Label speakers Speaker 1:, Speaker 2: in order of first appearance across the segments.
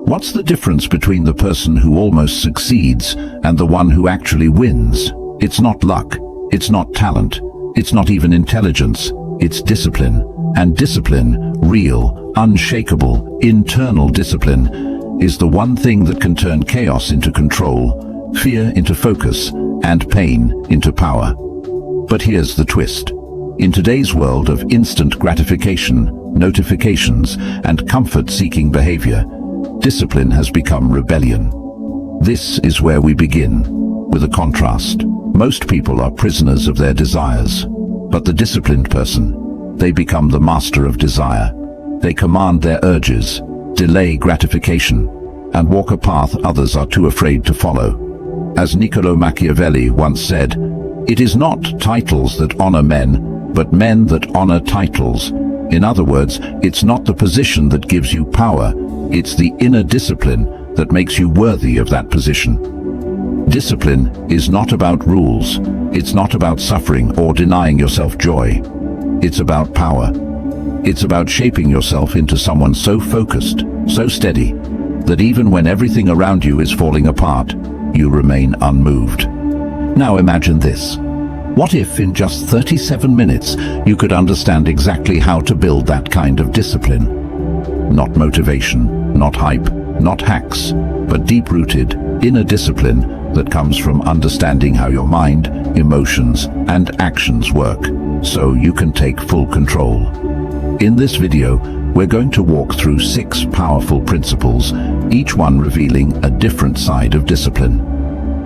Speaker 1: What's the difference between the person who almost succeeds and the one who actually wins? It's not luck, it's not talent, it's not even intelligence, it's discipline. And discipline, real, unshakable, internal discipline, is the one thing that can turn chaos into control, fear into focus, and pain into power. But here's the twist. In today's world of instant gratification, notifications, and comfort-seeking behavior, discipline has become rebellion. This is where we begin, with a contrast. Most people are prisoners of their desires, but the disciplined person, they become the master of desire. They command their urges, delay gratification, and walk a path others are too afraid to follow. As Niccolo Machiavelli once said, "It is not titles that honor men, but men that honor titles." In other words, it's not the position that gives you power, it's the inner discipline that makes you worthy of that position. Discipline is not about rules, it's not about suffering or denying yourself joy. It's about power. It's about shaping yourself into someone so focused, so steady, that even when everything around you is falling apart, you remain unmoved. Now imagine this. What if in just 37 minutes you could understand exactly how to build that kind of discipline? Not motivation, not hype, not hacks, but deep-rooted, inner discipline that comes from understanding how your mind, emotions, and actions work, so you can take full control. In this video, we're going to walk through 6 powerful principles, each one revealing a different side of discipline.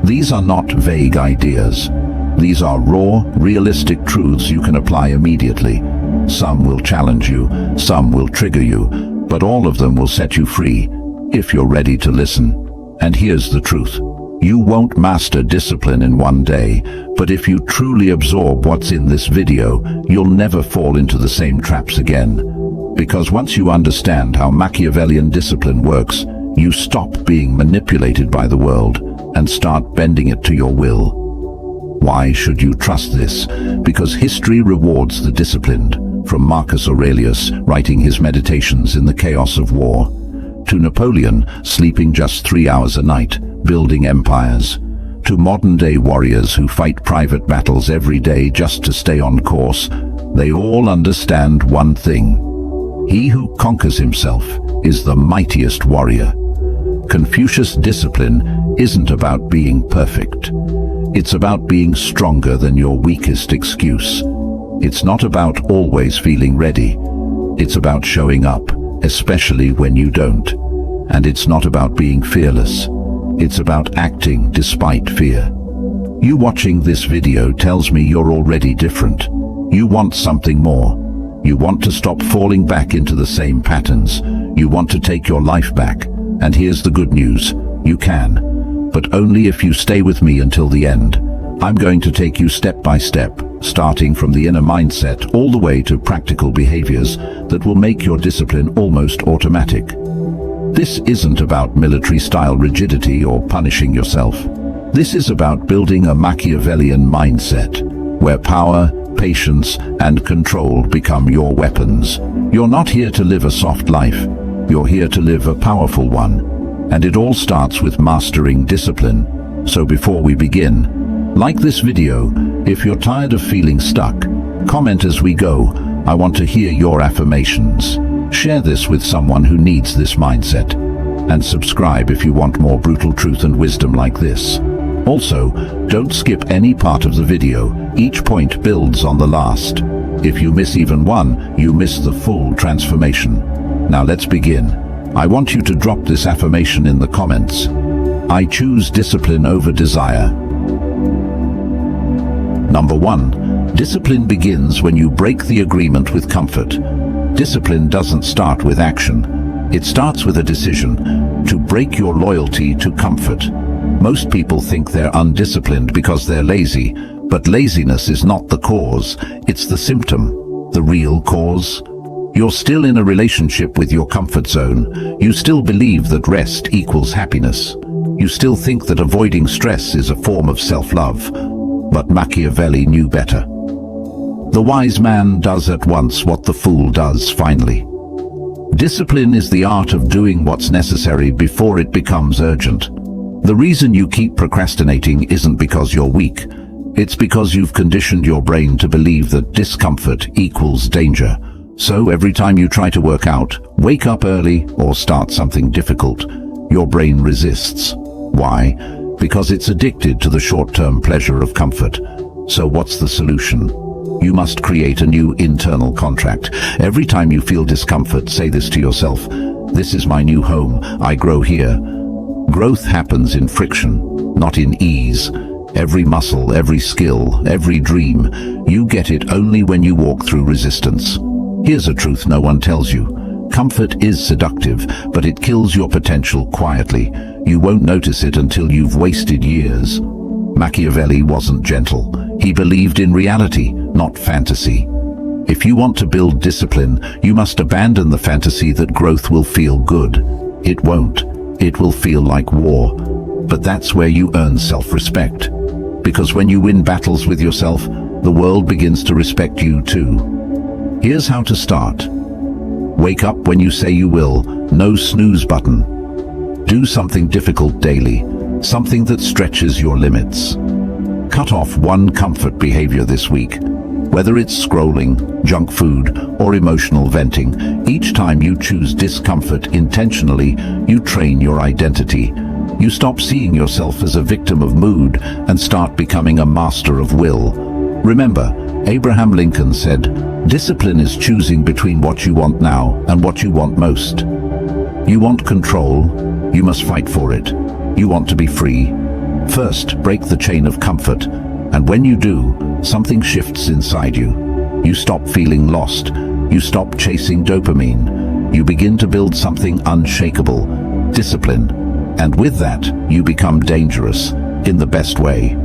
Speaker 1: These are not vague ideas. These are raw, realistic truths you can apply immediately. Some will challenge you, some will trigger you, but all of them will set you free, if you're ready to listen. And here's the truth. You won't master discipline in one day, but if you truly absorb what's in this video, you'll never fall into the same traps again. Because once you understand how Machiavellian discipline works, you stop being manipulated by the world and start bending it to your will. Why should you trust this? Because history rewards the disciplined, from Marcus Aurelius writing his meditations in the chaos of war, to Napoleon sleeping just 3 hours a night, building empires, to modern-day warriors who fight private battles every day just to stay on course. They all understand one thing. He who conquers himself is the mightiest warrior. Confucius' discipline isn't about being perfect. It's about being stronger than your weakest excuse. It's not about always feeling ready. It's about showing up, especially when you don't. And it's not about being fearless. It's about acting despite fear. You watching this video tells me you're already different. You want something more. You want to stop falling back into the same patterns. You want to take your life back. And here's the good news. You can. But only if you stay with me until the end. I'm going to take you step by step, starting from the inner mindset all the way to practical behaviors that will make your discipline almost automatic. This isn't about military-style rigidity or punishing yourself. This is about building a Machiavellian mindset, where power, patience, and control become your weapons. You're not here to live a soft life. You're here to live a powerful one. And it all starts with mastering discipline. So before we begin, like this video. If you're tired of feeling stuck, comment as we go. I want to hear your affirmations. Share this with someone who needs this mindset. And subscribe if you want more brutal truth and wisdom like this. Also, don't skip any part of the video. Each point builds on the last. If you miss even one, you miss the full transformation. Now let's begin. I want you to drop this affirmation in the comments. I choose discipline over desire. Number 1. Discipline begins when you break the agreement with comfort. Discipline doesn't start with action. It starts with a decision to break your loyalty to comfort. Most people think they're undisciplined because they're lazy, but laziness is not the cause, it's the symptom, the real cause. You're still in a relationship with your comfort zone. You still believe that rest equals happiness. You still think that avoiding stress is a form of self-love. But Machiavelli knew better. The wise man does at once what the fool does finally. Discipline is the art of doing what's necessary before it becomes urgent. The reason you keep procrastinating isn't because you're weak. It's because you've conditioned your brain to believe that discomfort equals danger. So every time you try to work out, wake up early, or start something difficult, your brain resists. Why? Because it's addicted to the short-term pleasure of comfort. So what's the solution? You must create a new internal contract. Every time you feel discomfort, say this to yourself: "This is my new home. I grow here." Growth happens in friction, not in ease. Every muscle, every skill, every dream, you get it only when you walk through resistance. Here's a truth no one tells you. Comfort is seductive, but it kills your potential quietly. You won't notice it until you've wasted years. Machiavelli wasn't gentle. He believed in reality, not fantasy. If you want to build discipline, you must abandon the fantasy that growth will feel good. It won't. It will feel like war. But that's where you earn self-respect. Because when you win battles with yourself, the world begins to respect you too. Here's how to start. Wake up when you say you will. No snooze button. Do something difficult daily. Something that stretches your limits. Cut off one comfort behavior this week. Whether it's scrolling, junk food, or emotional venting, each time you choose discomfort intentionally, you train your identity. You stop seeing yourself as a victim of mood and start becoming a master of will. Remember, Abraham Lincoln said, "Discipline is choosing between what you want now and what you want most." You want control, you must fight for it. You want to be free. First, break the chain of comfort, and when you do, something shifts inside you. You stop feeling lost. You stop chasing dopamine. You begin to build something unshakable, discipline. And with that, you become dangerous, in the best way.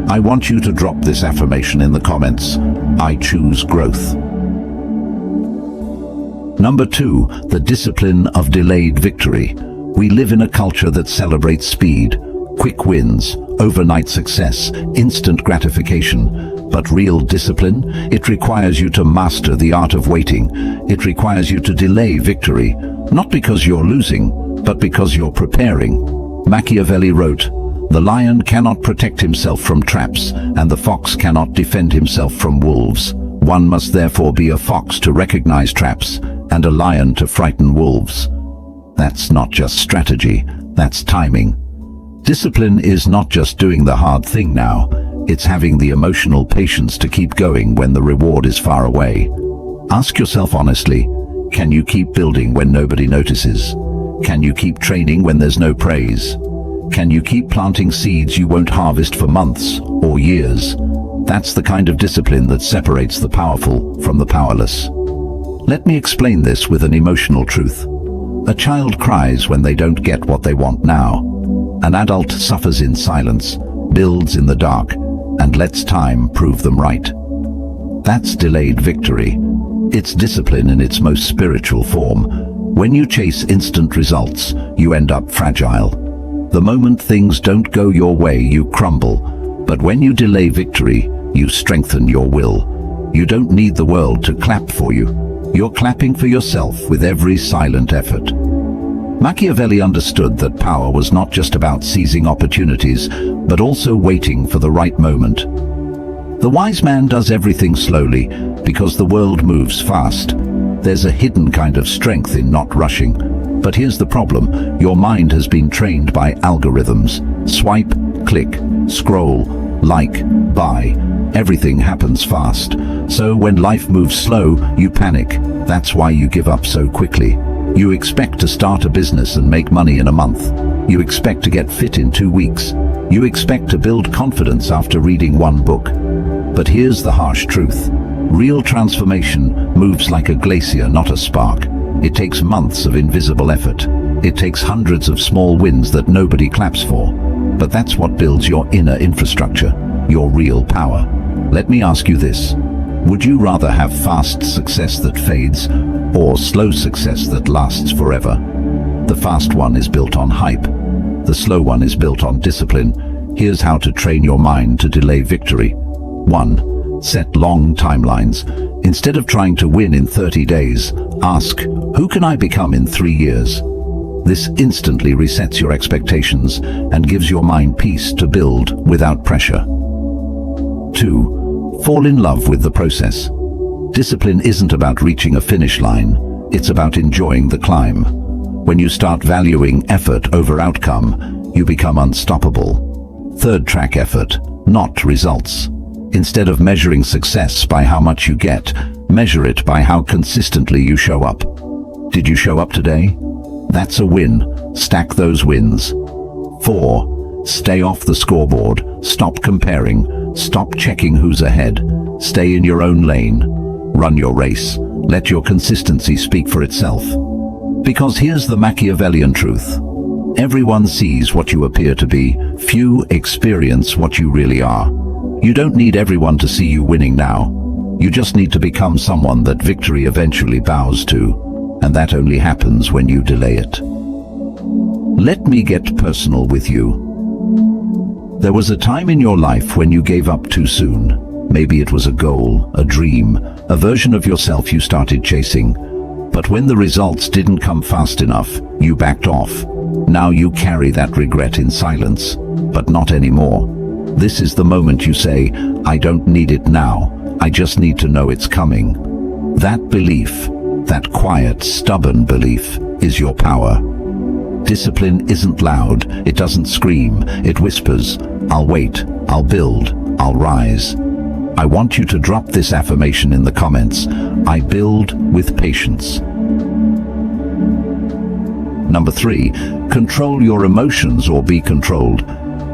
Speaker 1: I want you to drop this affirmation in the comments. I choose growth. Number 2, the discipline of delayed victory. We live in a culture that celebrates speed, quick wins, overnight success, instant gratification. But real discipline, it requires you to master the art of waiting. It requires you to delay victory, not because you're losing, but because you're preparing. Machiavelli wrote, "The lion cannot protect himself from traps, and the fox cannot defend himself from wolves. One must therefore be a fox to recognize traps, and a lion to frighten wolves." That's not just strategy, that's timing. Discipline is not just doing the hard thing now, it's having the emotional patience to keep going when the reward is far away. Ask yourself honestly, can you keep building when nobody notices? Can you keep training when there's no praise? Can you keep planting seeds you won't harvest for months or years? That's the kind of discipline that separates the powerful from the powerless. Let me explain this with an emotional truth. A child cries when they don't get what they want now. An adult suffers in silence, builds in the dark, and lets time prove them right. That's delayed victory. It's discipline in its most spiritual form. When you chase instant results, you end up fragile. The moment things don't go your way, you crumble. But when you delay victory, you strengthen your will. You don't need the world to clap for you. You're clapping for yourself with every silent effort. Machiavelli understood that power was not just about seizing opportunities, but also waiting for the right moment. The wise man does everything slowly because the world moves fast. There's a hidden kind of strength in not rushing. But here's the problem. Your mind has been trained by algorithms. Swipe, click, scroll, like, buy. Everything happens fast. So when life moves slow, you panic. That's why you give up so quickly. You expect to start a business and make money in a month. You expect to get fit in 2 weeks. You expect to build confidence after reading one book. But here's the harsh truth. Real transformation moves like a glacier, not a spark. It takes months of invisible effort. It takes hundreds of small wins that nobody claps for. But that's what builds your inner infrastructure, your real power. Let me ask you this. Would you rather have fast success that fades or slow success that lasts forever? The fast one is built on hype. The slow one is built on discipline. Here's how to train your mind to delay victory. 1. Set long timelines. Instead of trying to win in 30 days, ask, who can I become in 3 years? This instantly resets your expectations and gives your mind peace to build without pressure. 2. Fall in love with the process. Discipline isn't about reaching a finish line, it's about enjoying the climb. When you start valuing effort over outcome, you become unstoppable. Third, track effort, not results. Instead of measuring success by how much you get, measure it by how consistently you show up. Did you show up today? That's a win. Stack those wins. 4. Stay off the scoreboard. Stop comparing. Stop checking who's ahead. Stay in your own lane. Run your race. Let your consistency speak for itself. Because here's the Machiavellian truth. Everyone sees what you appear to be. Few experience what you really are. You don't need everyone to see you winning now. You just need to become someone that victory eventually bows to, and that only happens when you delay it. Let me get personal with you. There was a time in your life when you gave up too soon. Maybe it was a goal, a dream, a version of yourself you started chasing. But when the results didn't come fast enough, you backed off. Now you carry that regret in silence, but not anymore. This is the moment you say, I don't need it now, I just need to know it's coming. That belief, that quiet, stubborn belief, is your power. Discipline isn't loud, it doesn't scream, it whispers, I'll wait, I'll build, I'll rise. I want you to drop this affirmation in the comments. I build with patience. Number 3, control your emotions or be controlled.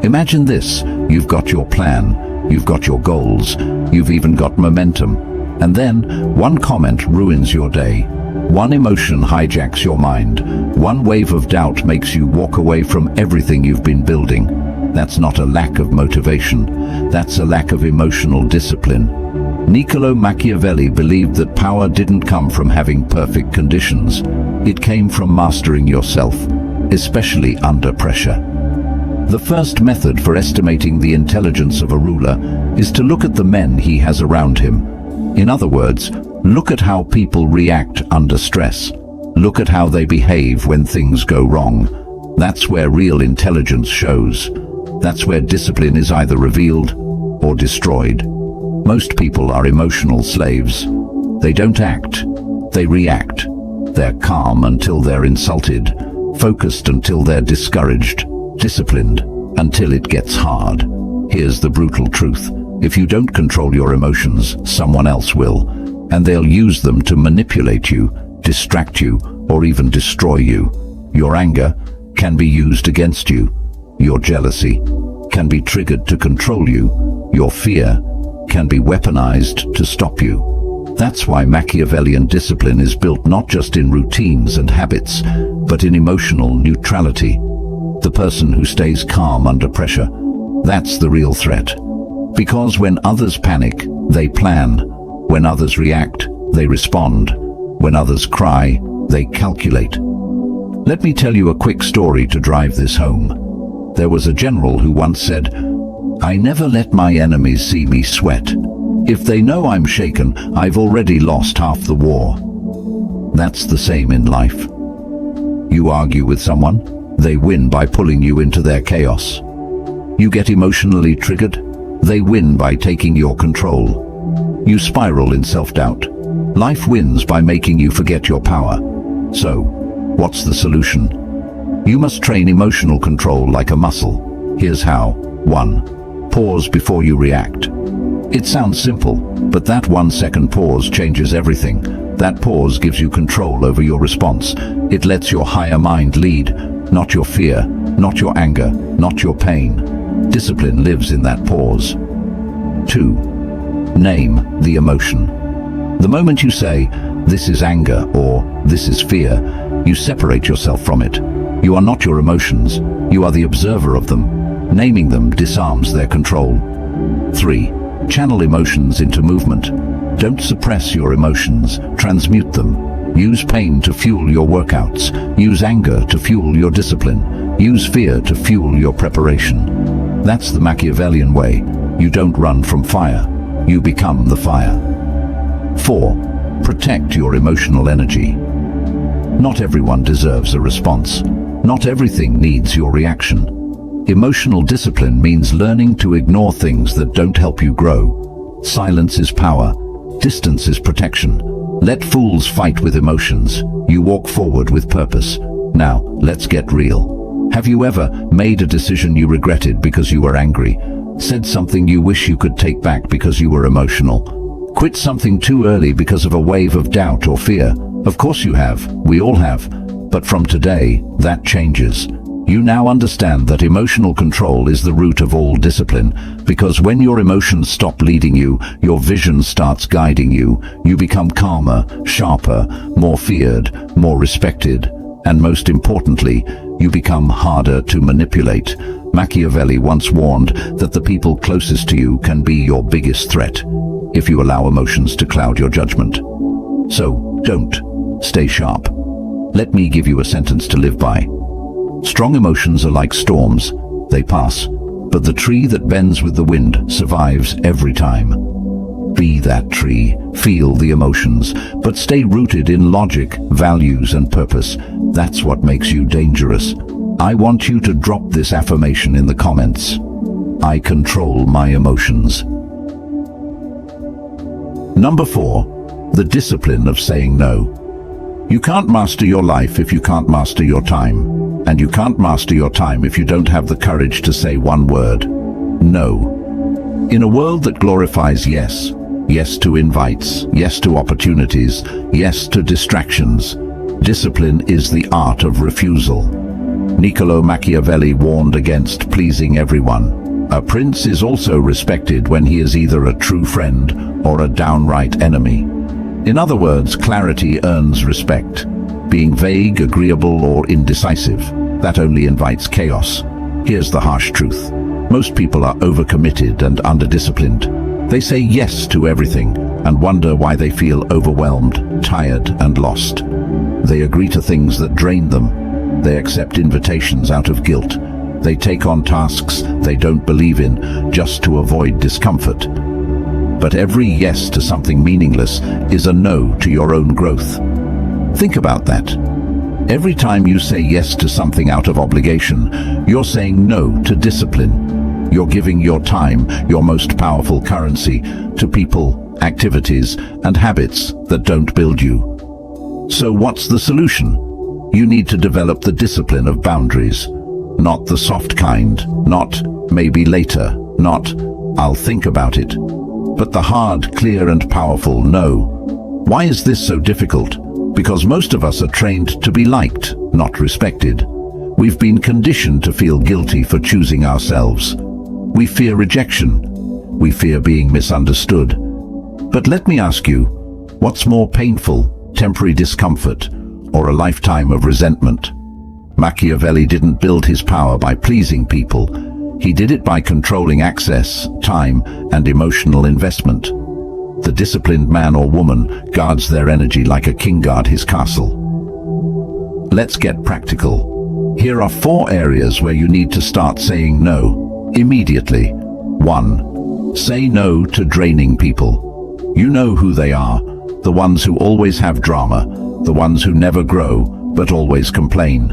Speaker 1: Imagine this, you've got your plan, you've got your goals, you've even got momentum. And then, one comment ruins your day. One emotion hijacks your mind. One wave of doubt makes you walk away from everything you've been building. That's not a lack of motivation, that's a lack of emotional discipline. Niccolo Machiavelli believed that power didn't come from having perfect conditions. It came from mastering yourself, especially under pressure. The first method for estimating the intelligence of a ruler is to look at the men he has around him. In other words, look at how people react under stress. Look at how they behave when things go wrong. That's where real intelligence shows. That's where discipline is either revealed or destroyed. Most people are emotional slaves. They don't act, they react. They're calm until they're insulted, focused until they're discouraged, disciplined until it gets hard. Here's the brutal truth. If you don't control your emotions, someone else will, and they'll use them to manipulate you, distract you, or even destroy you. Your anger can be used against you. Your jealousy can be triggered to control you. Your fear can be weaponized to stop you. That's why Machiavellian discipline is built not just in routines and habits, but in emotional neutrality. The person who stays calm under pressure, that's the real threat. Because when others panic, they plan. When others react, they respond. When others cry, they calculate. Let me tell you a quick story to drive this home. There was a general who once said, I never let my enemies see me sweat. If they know I'm shaken, I've already lost half the war. That's the same in life. You argue with someone, they win by pulling you into their chaos. You get emotionally triggered, they win by taking your control. You spiral in self-doubt. Life wins by making you forget your power. So, what's the solution? You must train emotional control like a muscle. Here's how. 1. Pause before you react. It sounds simple, but that 1 second pause changes everything. That pause gives you control over your response. It lets your higher mind lead, not your fear, not your anger, not your pain. Discipline lives in that pause. 2. Name the emotion. The moment you say, this is anger or this is fear, you separate yourself from it. You are not your emotions, you are the observer of them. Naming them disarms their control. 3. Channel emotions into movement. Don't suppress your emotions, transmute them. Use pain to fuel your workouts. Use anger to fuel your discipline. Use fear to fuel your preparation. That's the Machiavellian way. You don't run from fire. you become the fire. 4. Protect your emotional energy. Not everyone deserves a response. Not everything needs your reaction. Emotional discipline means learning to ignore things that don't help you grow. Silence is power. Distance is protection. Let fools fight with emotions. You walk forward with purpose. Now, let's get real. Have you ever made a decision you regretted because you were angry? Said something you wish you could take back because you were emotional? Quit something too early because of a wave of doubt or fear? Of course you have. We all have. But from today, that changes. You now understand that emotional control is the root of all discipline, because when your emotions stop leading you, your vision starts guiding you. You become calmer, sharper, more feared, more respected, and most importantly, you become harder to manipulate. Machiavelli once warned that the people closest to you can be your biggest threat if you allow emotions to cloud your judgment. So, don't. Stay sharp. Let me give you a sentence to live by. Strong emotions are like storms. They pass, but the tree that bends with the wind survives every time. Be that tree, feel the emotions, but stay rooted in logic, values, and purpose. That's what makes you dangerous. I want you to drop this affirmation in the comments. I control my emotions. Number 4, the discipline of saying no. You can't master your life if you can't master your time. And you can't master your time if you don't have the courage to say one word: no. In a world that glorifies yes, yes to invites, yes to opportunities, yes to distractions, discipline is the art of refusal. Niccolo Machiavelli warned against pleasing everyone. A prince is also respected when he is either a true friend or a downright enemy. In other words, clarity earns respect. Being vague, agreeable, or indecisive, that only invites chaos. Here's the harsh truth. Most people are overcommitted and underdisciplined. They say yes to everything and wonder why they feel overwhelmed, tired, and lost. They agree to things that drain them. They accept invitations out of guilt. They take on tasks they don't believe in just to avoid discomfort. But every yes to something meaningless is a no to your own growth. Think about that. Every time you say yes to something out of obligation, you're saying no to discipline. You're giving your time, your most powerful currency, to people, activities, and habits that don't build you. So what's the solution? You need to develop the discipline of boundaries. Not the soft kind, not maybe later, not I'll think about it, but the hard, clear, and powerful no. Why is this so difficult? Because most of us are trained to be liked, not respected. We've been conditioned to feel guilty for choosing ourselves. We fear rejection. We fear being misunderstood. But let me ask you, what's more painful, temporary discomfort, or a lifetime of resentment? Machiavelli didn't build his power by pleasing people. He did it by controlling access, time, and emotional investment. The disciplined man or woman guards their energy like a king guards his castle. Let's get practical. Here are 4 areas where you need to start saying no immediately. 1. Say no to draining people. You know who they are. The ones who always have drama. The ones who never grow but always complain.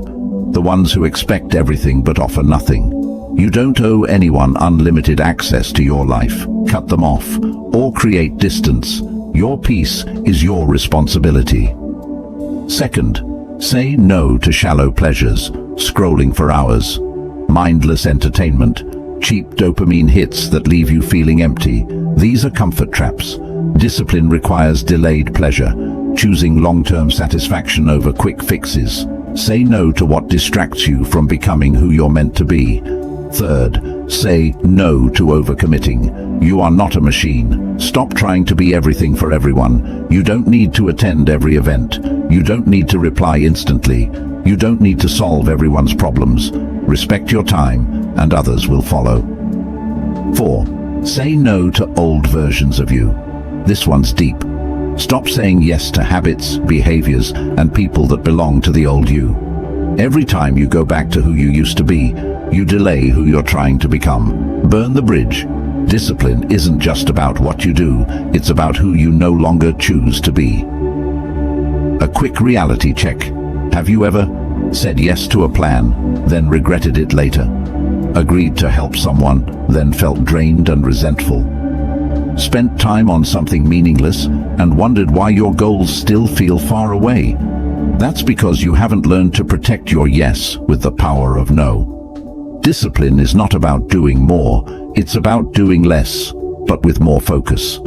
Speaker 1: The ones who expect everything but offer nothing. You don't owe anyone unlimited access to your life. Cut them off or create distance. Your peace is your responsibility. 2. Say no to shallow pleasures, scrolling for hours, mindless entertainment, cheap dopamine hits that leave you feeling empty. These are comfort traps. Discipline requires delayed pleasure, choosing long-term satisfaction over quick fixes. Say no to what distracts you from becoming who you're meant to be. 3. Say no to overcommitting. You are not a machine. Stop trying to be everything for everyone. You don't need to attend every event. You don't need to reply instantly. You don't need to solve everyone's problems. Respect your time, and others will follow. 4. Say no to old versions of you. This one's deep. Stop saying yes to habits, behaviors, and people that belong to the old you. Every time you go back to who you used to be, you delay who you're trying to become. Burn the bridge. Discipline isn't just about what you do, it's about who you no longer choose to be. A quick reality check. Have you ever said yes to a plan, then regretted it later? Agreed to help someone, then felt drained and resentful? Spent time on something meaningless and wondered why your goals still feel far away? That's because you haven't learned to protect your yes with the power of no. Discipline is not about doing more, it's about doing less, but with more focus.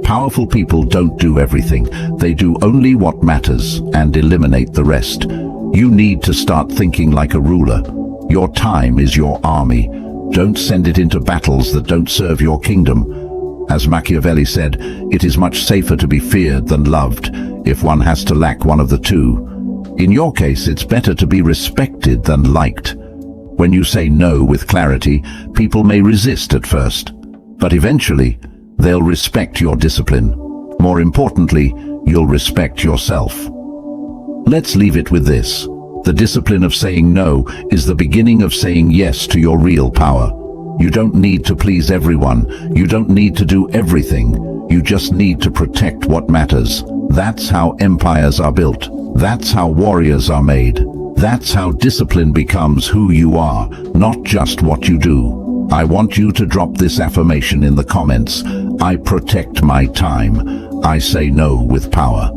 Speaker 1: Powerful people don't do everything, they do only what matters and eliminate the rest. You need to start thinking like a ruler. Your time is your army. Don't send it into battles that don't serve your kingdom. As Machiavelli said, it is much safer to be feared than loved if one has to lack one of the two. In your case, it's better to be respected than liked. When you say no with clarity, people may resist at first, but eventually they'll respect your discipline. More importantly, you'll respect yourself. Let's leave it with this. The discipline of saying no is the beginning of saying yes to your real power. You don't need to please everyone. You don't need to do everything. You just need to protect what matters. That's how empires are built. That's how warriors are made. That's how discipline becomes who you are, not just what you do. I want you to drop this affirmation in the comments. I protect my time. I say no with power.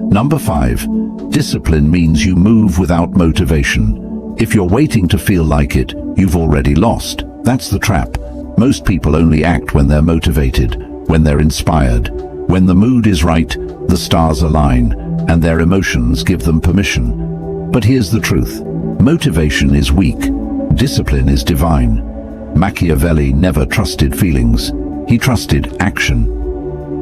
Speaker 1: Number 5. Discipline means you move without motivation. If you're waiting to feel like it, you've already lost. That's the trap. Most people only act when they're motivated, when they're inspired. When the mood is right, the stars align, and their emotions give them permission. But here's the truth. Motivation is weak. Discipline is divine. Machiavelli never trusted feelings. He trusted action.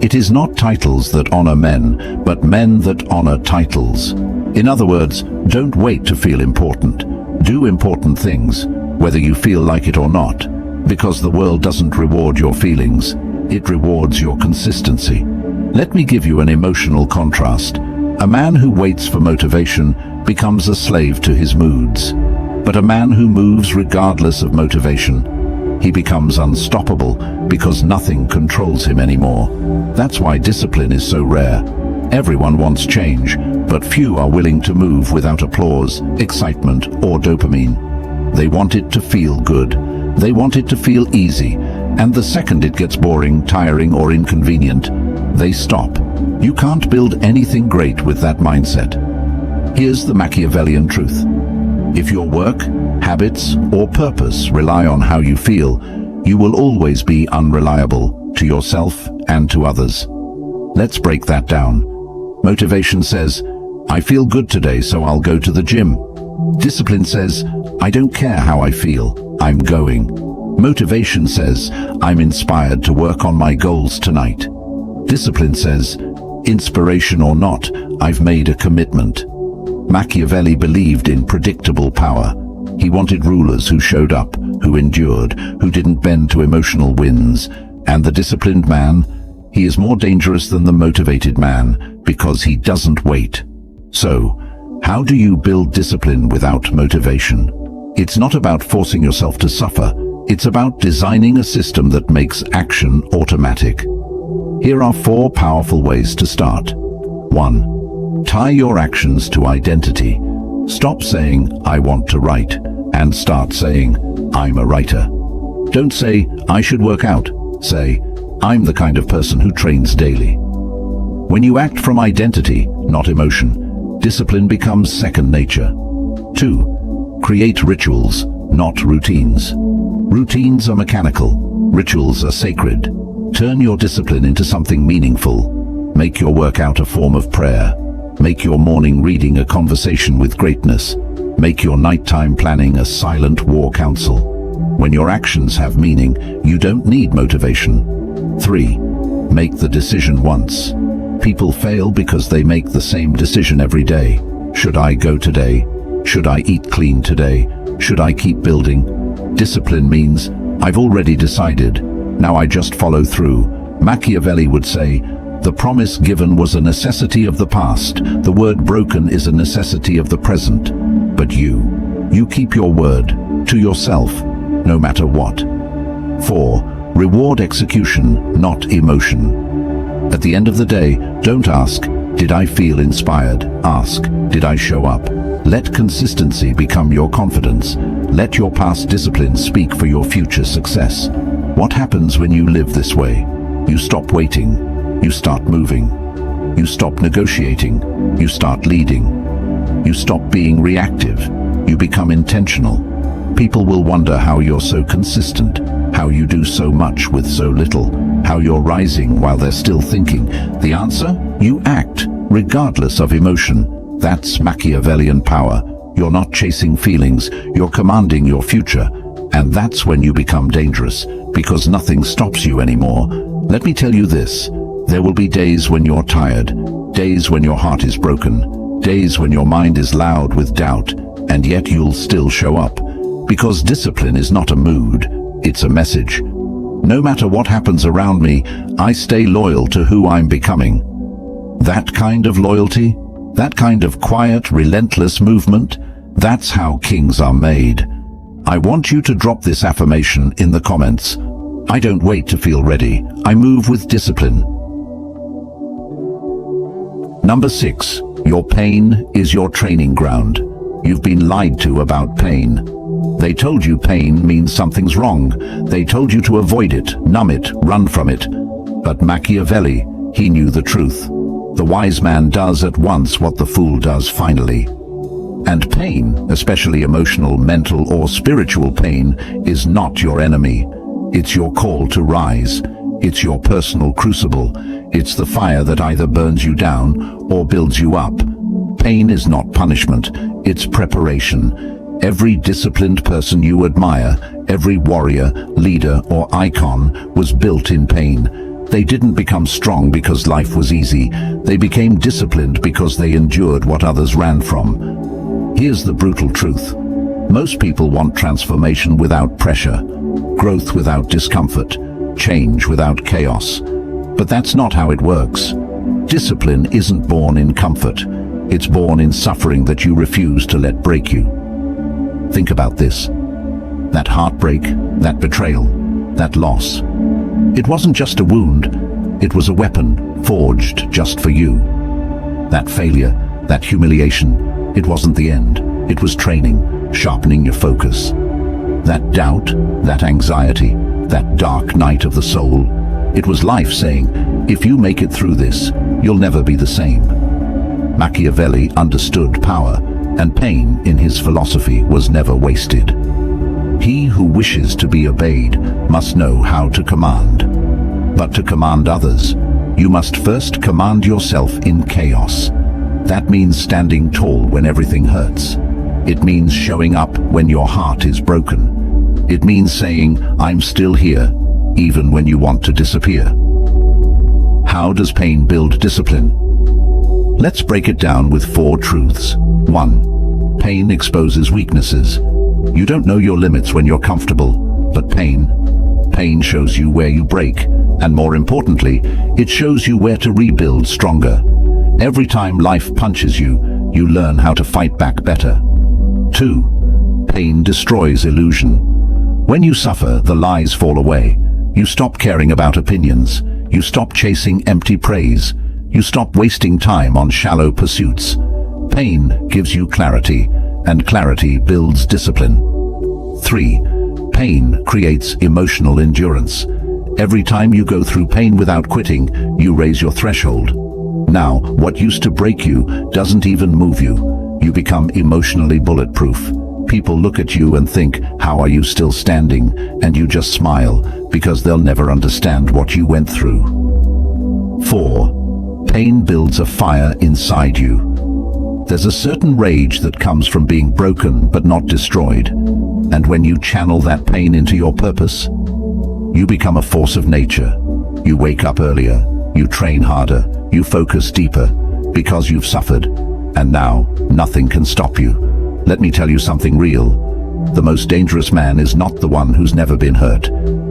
Speaker 1: It is not titles that honor men, but men that honor titles. In other words, don't wait to feel important. Do important things, whether you feel like it or not, because the world doesn't reward your feelings, it rewards your consistency. Let me give you an emotional contrast. A man who waits for motivation becomes a slave to his moods. But a man who moves regardless of motivation, he becomes unstoppable because nothing controls him anymore. That's why discipline is so rare. Everyone wants change, but few are willing to move without applause, excitement, or dopamine. They want it to feel good. They want it to feel easy. And the second it gets boring, tiring, or inconvenient, they stop. You can't build anything great with that mindset. Here's the Machiavellian truth. If your work, habits, or purpose rely on how you feel, you will always be unreliable to yourself and to others. Let's break that down. Motivation says, I feel good today, so I'll go to the gym. Discipline says, I don't care how I feel, I'm going. Motivation says, I'm inspired to work on my goals tonight. Discipline says, inspiration or not, I've made a commitment. Machiavelli believed in predictable power. He wanted rulers who showed up, who endured, who didn't bend to emotional winds. And the disciplined man, he is more dangerous than the motivated man because he doesn't wait. So, how do you build discipline without motivation? It's not about forcing yourself to suffer. It's about designing a system that makes action automatic. Here are 4 powerful ways to start. 1. Tie your actions to identity. Stop saying, I want to write, and start saying, I'm a writer. Don't say, I should work out. Say, I'm the kind of person who trains daily. When you act from identity, not emotion, discipline becomes second nature. 2. Create rituals, not routines. Routines are mechanical. Rituals are sacred. Turn your discipline into something meaningful. Make your workout a form of prayer. Make your morning reading a conversation with greatness. Make your nighttime planning a silent war council. When your actions have meaning, you don't need motivation. 3. Make the decision once. People fail because they make the same decision every day. Should I go today? Should I eat clean today? Should I keep building? Discipline means, I've already decided. Now I just follow through. Machiavelli would say, the promise given was a necessity of the past. The word broken is a necessity of the present. But you keep your word to yourself, no matter what. 4. Reward execution, not emotion. At the end of the day, don't ask, did I feel inspired? Ask, did I show up? Let consistency become your confidence. Let your past discipline speak for your future success. What happens when you live this way? You stop waiting. You start moving. You stop negotiating. You start leading. You stop being reactive. You become intentional. People will wonder how you're so consistent, how you do so much with so little, how you're rising while they're still thinking. The answer? You act, regardless of emotion. That's Machiavellian power. You're not chasing feelings, you're commanding your future. And that's when you become dangerous, because nothing stops you anymore. Let me tell you this, there will be days when you're tired, days when your heart is broken, days when your mind is loud with doubt, and yet you'll still show up. Because discipline is not a mood, it's a message. No matter what happens around me, I stay loyal to who I'm becoming. That kind of loyalty, that kind of quiet, relentless movement, that's how kings are made. I want you to drop this affirmation in the comments. I don't wait to feel ready. I move with discipline. Number 6. Your pain is your training ground. You've been lied to about pain. They told you pain means something's wrong. They told you to avoid it, numb it, run from it. But Machiavelli, he knew the truth. The wise man does at once what the fool does finally. And pain, especially emotional, mental, or spiritual pain, is not your enemy. It's your call to rise. It's your personal crucible. It's the fire that either burns you down or builds you up. Pain is not punishment. It's preparation. Every disciplined person you admire, every warrior, leader, or icon was built in pain. They didn't become strong because life was easy. They became disciplined because they endured what others ran from. Here's the brutal truth. Most people want transformation without pressure, growth without discomfort, change without chaos. But that's not how it works. Discipline isn't born in comfort. It's born in suffering that you refuse to let break you. Think about this. That heartbreak, that betrayal, that loss. It wasn't just a wound. It was a weapon forged just for you. That failure, that humiliation, it wasn't the end. It was training, sharpening your focus. That doubt, that anxiety, that dark night of the soul, it was life saying, if you make it through this, you'll never be the same. Machiavelli understood power, and pain in his philosophy was never wasted. He who wishes to be obeyed must know how to command. But to command others, you must first command yourself in chaos. That means standing tall when everything hurts. It means showing up when your heart is broken. It means saying, I'm still here, even when you want to disappear. How does pain build discipline? Let's break it down with 4 truths. 1. Pain exposes weaknesses. You don't know your limits when you're comfortable, but pain shows you where you break, and more importantly, it shows you where to rebuild stronger. Every time life punches you, you learn how to fight back better. 2. Pain destroys illusion. When you suffer, the lies fall away. You stop caring about opinions. You stop chasing empty praise. You stop wasting time on shallow pursuits. Pain gives you clarity, and clarity builds discipline. 3. Pain creates emotional endurance. Every time you go through pain without quitting, you raise your threshold. Now, what used to break you doesn't even move you. You become emotionally bulletproof. People look at you and think, how are you still standing? And you just smile, because they'll never understand what you went through. 4. Pain builds a fire inside you. There's a certain rage that comes from being broken but not destroyed. And when you channel that pain into your purpose, you become a force of nature. You wake up earlier, you train harder, you focus deeper, because you've suffered. And now, nothing can stop you. Let me tell you something real. The most dangerous man is not the one who's never been hurt.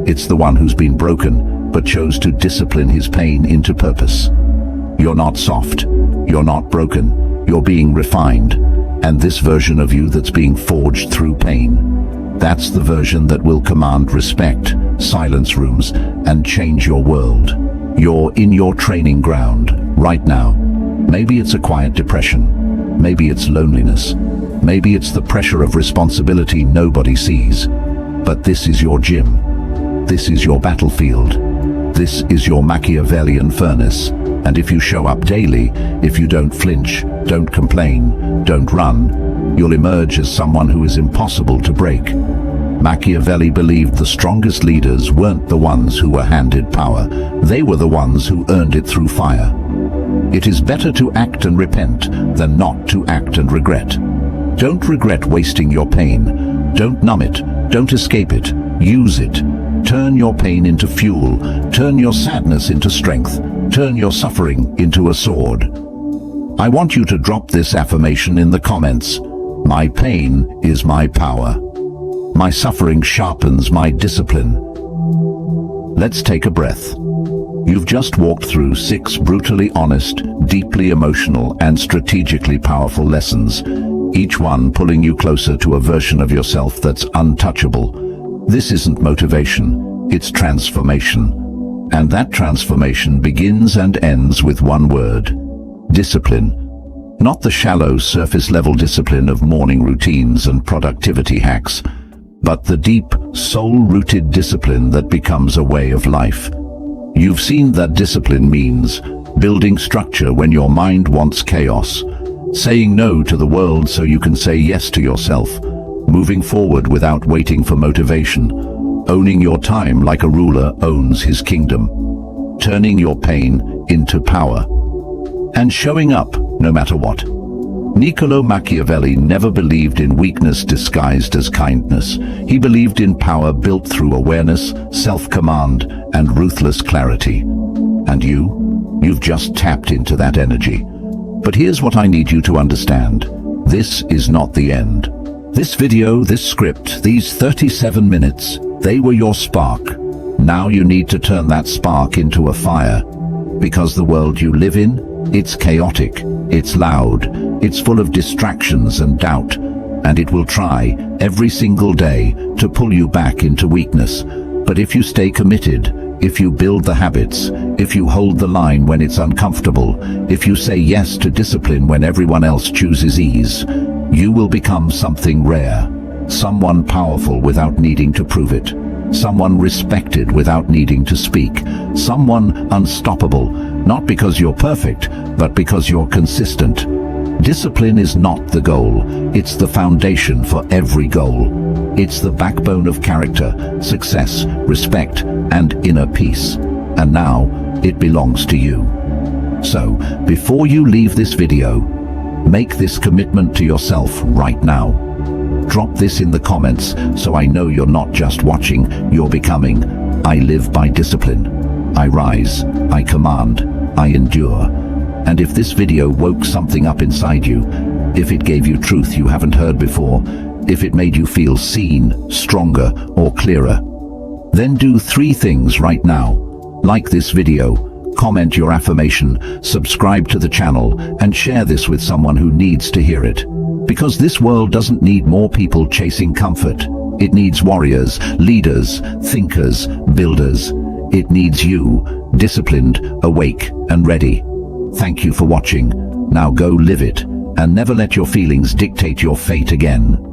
Speaker 1: It's the one who's been broken, but chose to discipline his pain into purpose. You're not soft. You're not broken. You're being refined. And this version of you that's being forged through pain, That's the version that will command respect, silence rooms, and change your world. You're in your training ground, right now. Maybe it's a quiet depression. Maybe it's loneliness. Maybe it's the pressure of responsibility nobody sees. But this is your gym. This is your battlefield. This is your Machiavellian furnace. And if you show up daily, if you don't flinch, don't complain, don't run, you'll emerge as someone who is impossible to break. Machiavelli believed the strongest leaders weren't the ones who were handed power. They were the ones who earned it through fire. It is better to act and repent than not to act and regret. Don't regret wasting your pain. Don't numb it. Don't escape it. Use it. Turn your pain into fuel. Turn your sadness into strength. Turn your suffering into a sword. I want you to drop this affirmation in the comments. My pain is my power. My suffering sharpens my discipline. Let's take a breath. You've just walked through 6 brutally honest, deeply emotional, and strategically powerful lessons, each one pulling you closer to a version of yourself that's untouchable. This isn't motivation, it's transformation. And that transformation begins and ends with one word: discipline. Not the shallow, surface-level discipline of morning routines and productivity hacks, but the deep, soul-rooted discipline that becomes a way of life. You've seen that discipline means building structure when your mind wants chaos, saying no to the world so you can say yes to yourself, moving forward without waiting for motivation, owning your time like a ruler owns his kingdom, turning your pain into power, and showing up no matter what. Niccolo Machiavelli never believed in weakness disguised as kindness. He believed in power built through awareness, self-command, and ruthless clarity. And you've just tapped into that energy. But here's what I need you to understand. This is not the end. This video, this script, these 37 minutes, they were your spark. Now you need to turn that spark into a fire. Because the world you live in, it's chaotic, it's loud, it's full of distractions and doubt, and it will try every single day to pull you back into weakness. But if you stay committed, if you build the habits, if you hold the line when it's uncomfortable, if you say yes to discipline when everyone else chooses ease, you will become something rare, someone powerful without needing to prove it, someone respected without needing to speak, someone unstoppable, not because you're perfect, but because you're consistent. Discipline is not the goal, it's the foundation for every goal. It's the backbone of character, success, respect, and inner peace. And now, it belongs to you. So, before you leave this video, make this commitment to yourself right now. Drop this in the comments so I know you're not just watching, you're becoming. I live by discipline. I rise, I command, I endure. And if this video woke something up inside you, if it gave you truth you haven't heard before, if it made you feel seen, stronger, or clearer, then do 3 things right now. Like this video, comment your affirmation, subscribe to the channel, and share this with someone who needs to hear it. Because this world doesn't need more people chasing comfort. It needs warriors, leaders, thinkers, builders. It needs you, disciplined, awake, and ready. Thank you for watching. Now go live it, and never let your feelings dictate your fate again.